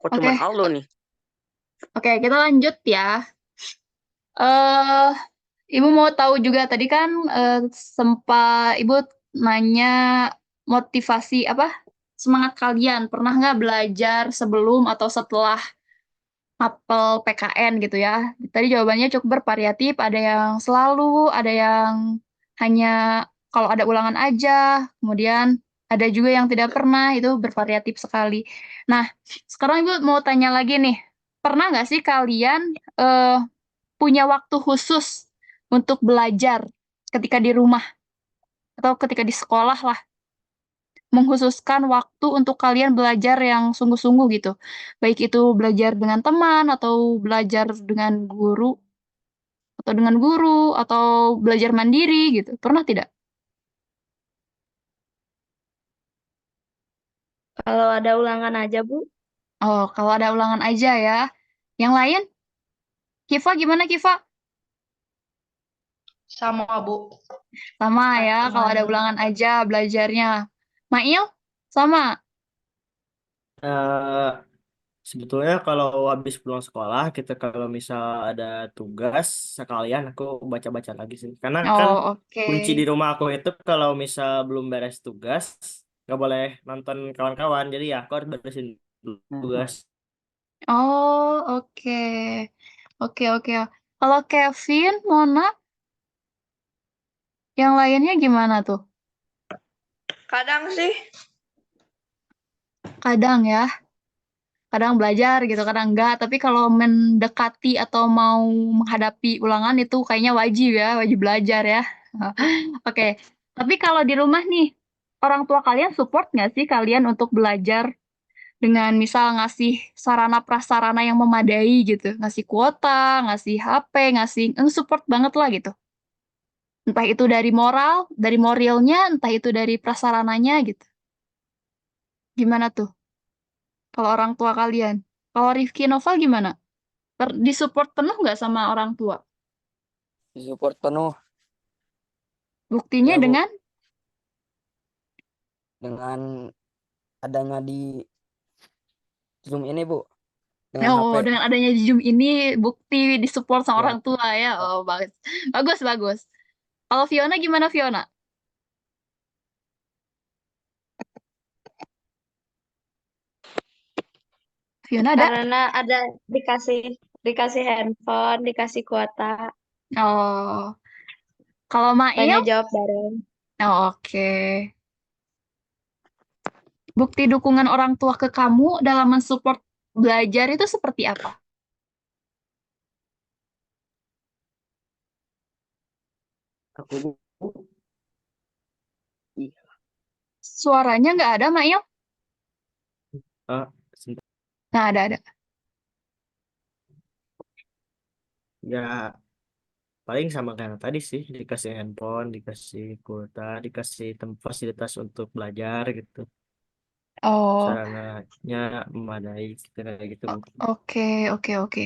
Kok Oke, cuman Aldo nih? oke, kita lanjut ya. eh Ibu mau tahu juga tadi kan sempat Ibu nanya motivasi apa? Semangat kalian pernah nggak belajar sebelum atau setelah apel PKN gitu ya? Tadi jawabannya cukup bervariatif, ada yang selalu, ada yang hanya kalau ada ulangan aja, kemudian ada juga yang tidak pernah, itu bervariatif sekali. Nah, sekarang Ibu mau tanya lagi nih, pernah nggak sih kalian punya waktu khusus untuk belajar ketika di rumah atau ketika di sekolah lah, mengkhususkan waktu untuk kalian belajar yang sungguh-sungguh gitu. Baik itu belajar dengan teman atau belajar dengan guru atau belajar mandiri gitu. Pernah tidak? Kalau ada ulangan aja, Bu. Oh, kalau ada ulangan aja ya. Yang lain? Kiva gimana Kiva? Sama, Bu. Sama ya, kalau ada Cuman ulangan aja belajarnya. Mail? Sama. Eh, Sebetulnya kalau habis pulang sekolah, kita kalau misal ada tugas sekalian aku baca-baca lagi sih. Karena kan Oh, oke. kunci di rumah aku itu kalau misal belum beres tugas nggak boleh nonton kawan-kawan. Jadi ya aku harus beresin dulu tugas. Oh, oke. Oke, oke. Kalau Kevin, Mona, yang lainnya gimana tuh? kadang sih Kadang ya, kadang belajar gitu, kadang enggak. Tapi kalau mendekati atau mau menghadapi ulangan itu kayaknya wajib ya, wajib belajar ya. Oke. Tapi kalau di rumah nih, orang tua kalian support nggak sih kalian untuk belajar dengan misal ngasih sarana prasarana yang memadai gitu, ngasih kuota, ngasih HP, ngasih support banget lah gitu. Entah itu dari moralnya, entah itu dari prasarananya gitu. Gimana tuh kalau orang tua kalian? Kalau Rifki Novel gimana? Disupport penuh nggak sama orang tua? Support penuh Buktinya ya Bu dengan, dengan adanya di Zoom ini Bu, dengan HP. oh, dengan adanya Zoom ini bukti disupport sama Ya, orang tua ya. Oh, bagus. Bagus, bagus. Kalau Fiona gimana Fiona? Fiona ada? Karena ada dikasih dikasih handphone, dikasih kuota, Oh, kalau tanya Mail? jawab bareng. Oh, oke. Bukti dukungan orang tua ke kamu dalam mensupport belajar itu seperti apa? Aku Bu. Iya. Suaranya nggak ada, Mail? Sebentar. Nah, ada. Ya paling sama kayak tadi sih, dikasih handphone, dikasih kuota, dikasih fasilitas untuk belajar gitu. Oh, Sarananya memadai gitu, kayak gitu Bu. oke, oke, oke.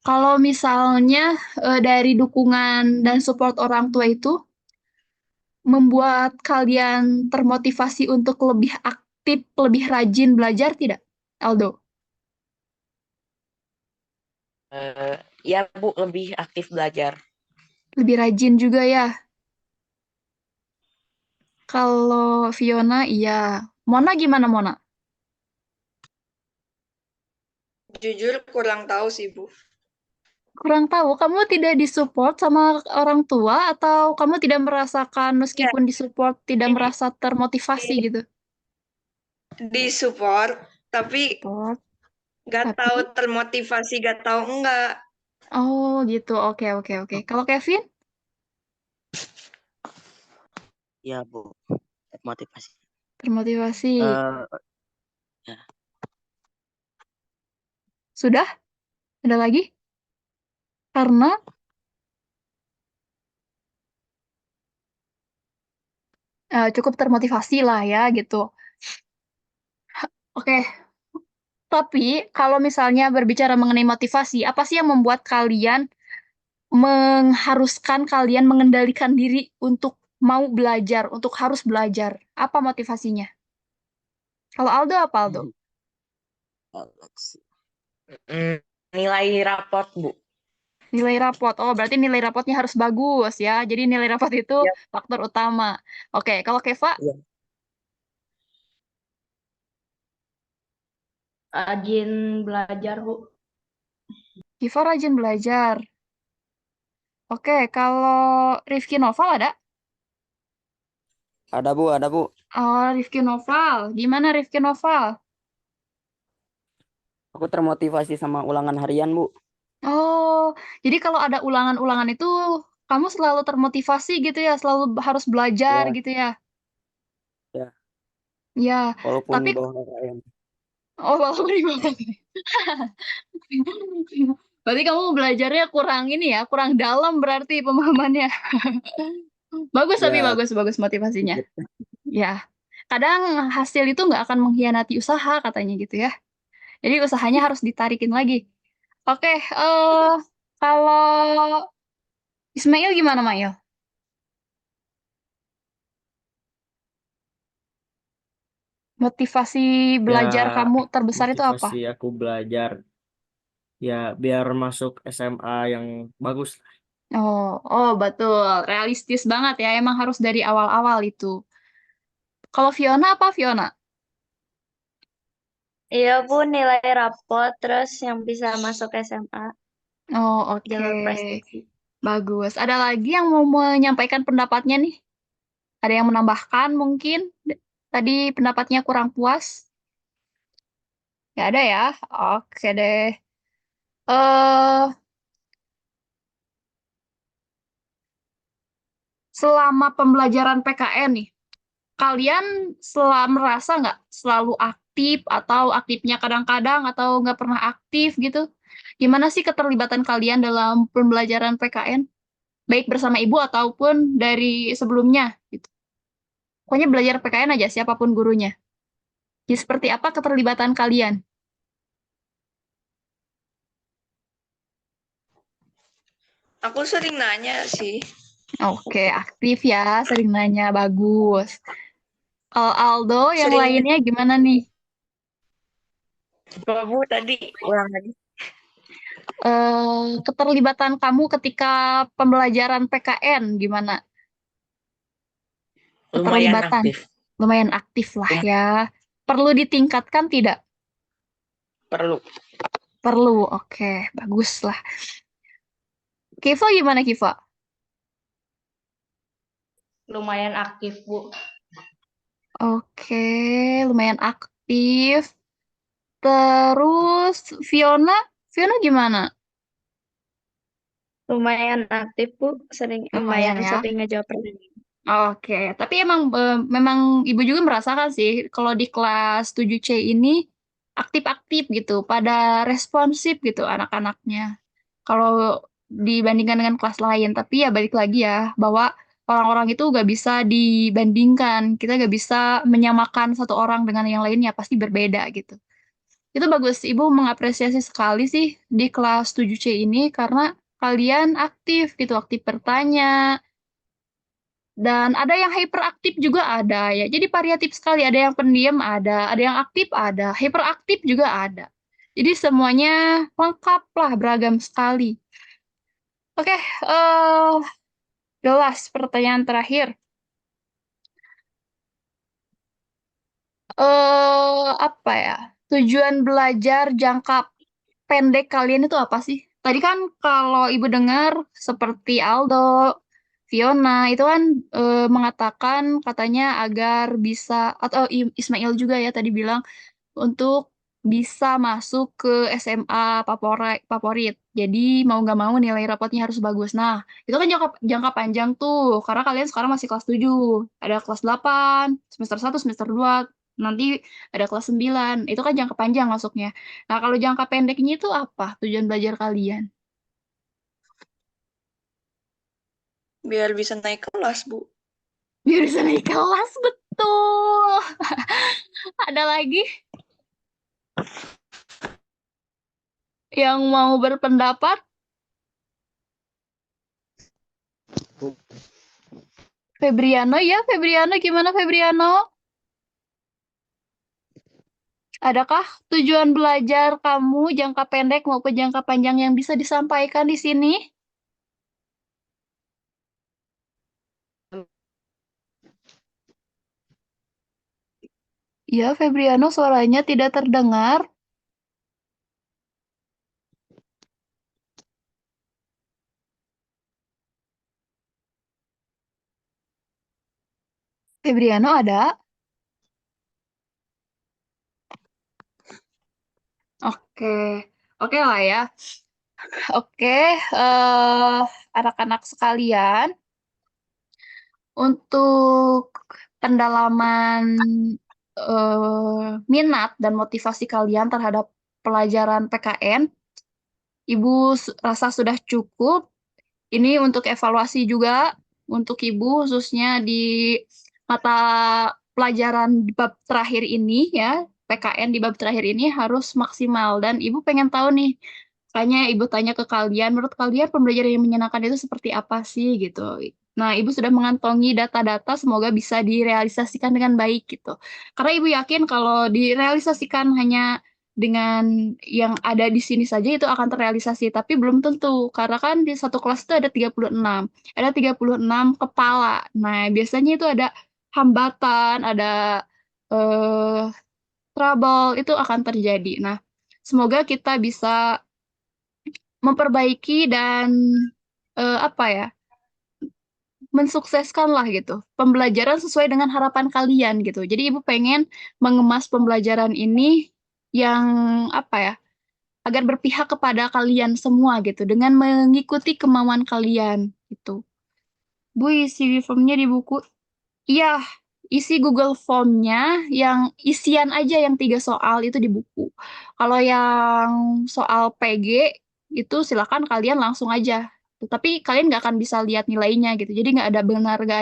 Kalau misalnya dari dukungan dan support orang tua itu membuat kalian termotivasi untuk lebih aktif, lebih rajin belajar tidak, Aldo? Eh, ya Bu, lebih aktif belajar. Lebih rajin juga ya. Kalau Fiona, iya. Mona gimana, Mona? jujur kurang tahu sih, Bu. Kurang tahu, kamu tidak disupport sama orang tua atau kamu tidak merasakan Ya, meskipun disupport tidak di, merasa termotivasi gitu? di support, tapi Support, gak tahu tapi termotivasi, gak tahu enggak. oh gitu, oke, oke, oke. Kalau Kevin, Ya Bu, motivasi. termotivasi. Eh, ya. Sudah? Ada lagi? Karena cukup termotivasi lah ya gitu. Oke, tapi kalau misalnya berbicara mengenai motivasi, apa sih yang membuat kalian mengharuskan kalian mengendalikan diri untuk mau belajar, untuk harus belajar? Apa motivasinya? Kalau Aldo apa Aldo? Alex. Mm, Nilai raport, Bu. Nilai rapot. Oh, berarti nilai rapotnya harus bagus ya. Jadi nilai rapot itu Ya, faktor utama. Oke, kalau Keva, ya. Rajin belajar, Bu. Keva rajin belajar. Oke, kalau Rifki Noval ada? Ada Bu. Oh, Rifki Noval. Gimana Rifki Noval? Aku termotivasi sama ulangan harian, Bu. Oh, jadi kalau ada ulangan-ulangan itu kamu selalu termotivasi gitu ya, selalu harus belajar Ya, gitu ya. ya. Ya, Walaupun tapi di bawah KKN. oh walaupun di bawah. Berarti kamu belajarnya kurang ini ya, kurang dalam berarti pemahamannya. Bagus tapi Ya, bagus bagus motivasinya. sedikit. Ya, kadang hasil itu nggak akan mengkhianati usaha katanya gitu ya. Jadi usahanya harus ditarikin lagi. Oke, kalau Ismail gimana, Mail? Motivasi Ya, belajar kamu terbesar itu apa? motivasi aku belajar ya biar masuk SMA yang bagus. Oh, oh betul, realistis banget ya. Emang harus dari awal-awal itu. Kalau Fiona apa Fiona? Iya, Bu, nilai rapot terus yang bisa masuk SMA, Oh, oke. jalur prestasi. Bagus. Ada lagi yang mau menyampaikan pendapatnya nih? Ada yang menambahkan mungkin? Tadi pendapatnya kurang puas? Nggak ada ya? Oke deh. Eh, selama pembelajaran PKN nih, kalian merasa nggak selalu aktif atau aktifnya kadang-kadang atau nggak pernah aktif gitu? Gimana sih keterlibatan kalian dalam pembelajaran PKN? Baik bersama ibu ataupun dari sebelumnya gitu. Pokoknya belajar PKN aja siapapun gurunya. Jadi seperti apa keterlibatan kalian? Aku sering nanya sih. Oke, aktif ya, sering nanya, bagus. Kalau Aldo, yang Sering lainnya gimana nih? Apa, Bu, tadi ulang lagi. Keterlibatan kamu ketika pembelajaran PKN gimana? Lumayan Keterlibatan, aktif. lumayan aktif lah Lum- ya. Perlu ditingkatkan tidak? Perlu. Perlu, oke, bagus lah. Kiva gimana Kiva? Lumayan aktif, Bu. Oke, lumayan aktif. Terus Fiona, Fiona gimana? Lumayan aktif, Bu. Lumayan Lumayan ya. sering ngejawab pertanyaan. Oke, tapi emang memang ibu juga merasakan sih kalau di kelas 7C ini aktif-aktif gitu, pada responsif gitu anak-anaknya. Kalau dibandingkan dengan kelas lain, tapi ya balik lagi ya bahwa orang-orang itu gak bisa dibandingkan, kita gak bisa menyamakan satu orang dengan yang lainnya, pasti berbeda gitu. Itu bagus, ibu mengapresiasi sekali sih di kelas 7C ini karena kalian aktif gitu, aktif bertanya, dan ada yang hyperaktif juga ada ya. Jadi variatif sekali. Ada yang pendiam ada yang aktif ada, hyperaktif juga ada. Jadi semuanya lengkap lah, beragam sekali. Oke, jelas pertanyaan terakhir. Apa ya? Tujuan belajar jangka pendek kalian itu apa sih? Tadi kan kalau ibu dengar seperti Aldo, Fiona itu kan mengatakan katanya agar bisa atau Ismail juga ya tadi bilang untuk bisa masuk ke SMA favorit, favorit. Jadi mau nggak mau nilai rapotnya harus bagus. Nah, itu kan jangka jangka panjang tuh, karena kalian sekarang masih kelas 7. Ada kelas 8, semester 1, semester 2, nanti ada kelas 9. Itu kan jangka panjang masuknya. Nah, kalau jangka pendeknya itu apa tujuan belajar kalian? biar bisa naik kelas, Bu. Biar bisa naik kelas, betul. Ada lagi yang mau berpendapat? Febriano ya, Febriano gimana Febriano? Adakah tujuan belajar kamu jangka pendek maupun jangka panjang yang bisa disampaikan di sini? Ya, Febriano, suaranya tidak terdengar. Febriano ada? Oke, oke lah ya. Oke, anak-anak sekalian, untuk pendalaman minat dan motivasi kalian terhadap pelajaran PKN, Ibu rasa sudah cukup. Ini untuk evaluasi juga untuk Ibu, khususnya di mata pelajaran di bab terakhir ini ya, PKN di bab terakhir ini harus maksimal. Dan Ibu pengen tahu nih, makanya Ibu tanya ke kalian, menurut kalian pembelajaran yang menyenangkan itu seperti apa sih gitu. Nah, Ibu sudah mengantongi data-data, semoga bisa direalisasikan dengan baik gitu. Karena Ibu yakin kalau direalisasikan hanya dengan yang ada di sini saja itu akan terrealisasi, tapi belum tentu. Karena kan di satu kelas itu ada 36, ada 36 kepala. Nah, biasanya itu ada hambatan, ada eh, trouble, itu akan terjadi. Nah, semoga kita bisa memperbaiki dan apa ya, mensukseskan lah gitu pembelajaran sesuai dengan harapan kalian gitu. Jadi Ibu pengen mengemas pembelajaran ini yang apa ya, agar berpihak kepada kalian semua gitu dengan mengikuti kemauan kalian gitu. Bu, isi formnya di buku. Iya, isi Google Form-nya yang isian aja yang 3 soal itu di buku. Kalau yang soal PG itu silakan kalian langsung aja. Tapi kalian nggak akan bisa lihat nilainya gitu. Jadi nggak ada benar, nggak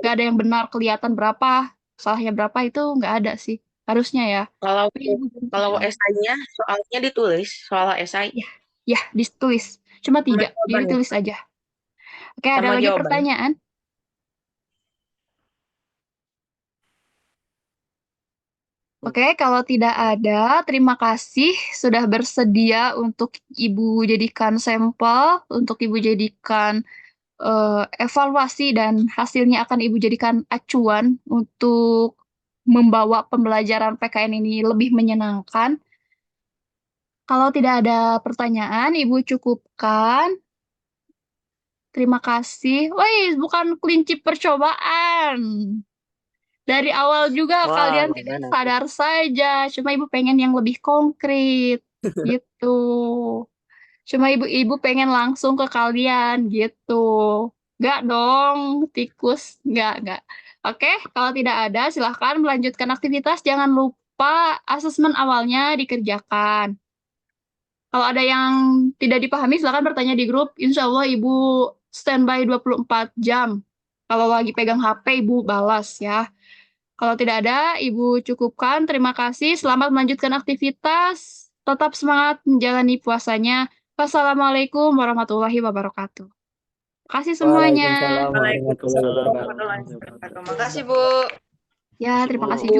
ada yang benar kelihatan berapa, salahnya berapa itu nggak ada sih. Harusnya ya. Kalau Tapi Ibu belum kalau tahu. esainya soalnya ditulis, soal esai Ya, ya ditulis. Cuma sama 3, jadi jawaban ya, tulis aja. Oke, ada sama lagi jawaban. pertanyaan? Oke, kalau tidak ada, terima kasih sudah bersedia untuk Ibu jadikan sampel, untuk Ibu jadikan evaluasi, dan hasilnya akan Ibu jadikan acuan untuk membawa pembelajaran PKN ini lebih menyenangkan. Kalau tidak ada pertanyaan, Ibu cukupkan. Terima kasih. Woi, bukan kelinci percobaan. Dari awal juga Wah, kalian tidak gimana tuh? sadar saja, cuma Ibu pengen yang lebih konkret gitu. Cuma ibu-ibu pengen langsung ke kalian gitu. Nggak dong, tikus. Nggak. Oke, kalau tidak ada, silahkan melanjutkan aktivitas. Jangan lupa asesmen awalnya dikerjakan. Kalau ada yang tidak dipahami, silahkan bertanya di grup. Insya Allah Ibu standby 24 jam. Kalau lagi pegang HP, Ibu balas ya. Kalau tidak ada, Ibu cukupkan. Terima kasih. Selamat melanjutkan aktivitas. Tetap semangat menjalani puasanya. Wassalamualaikum warahmatullahi wabarakatuh. Terima kasih semuanya. Waalaikumsalam warahmatullahi Waalaikumsalam wabarakatuh. warahmatullahi wabarakatuh. Makasih, Bu. Ya, terima kasih juga.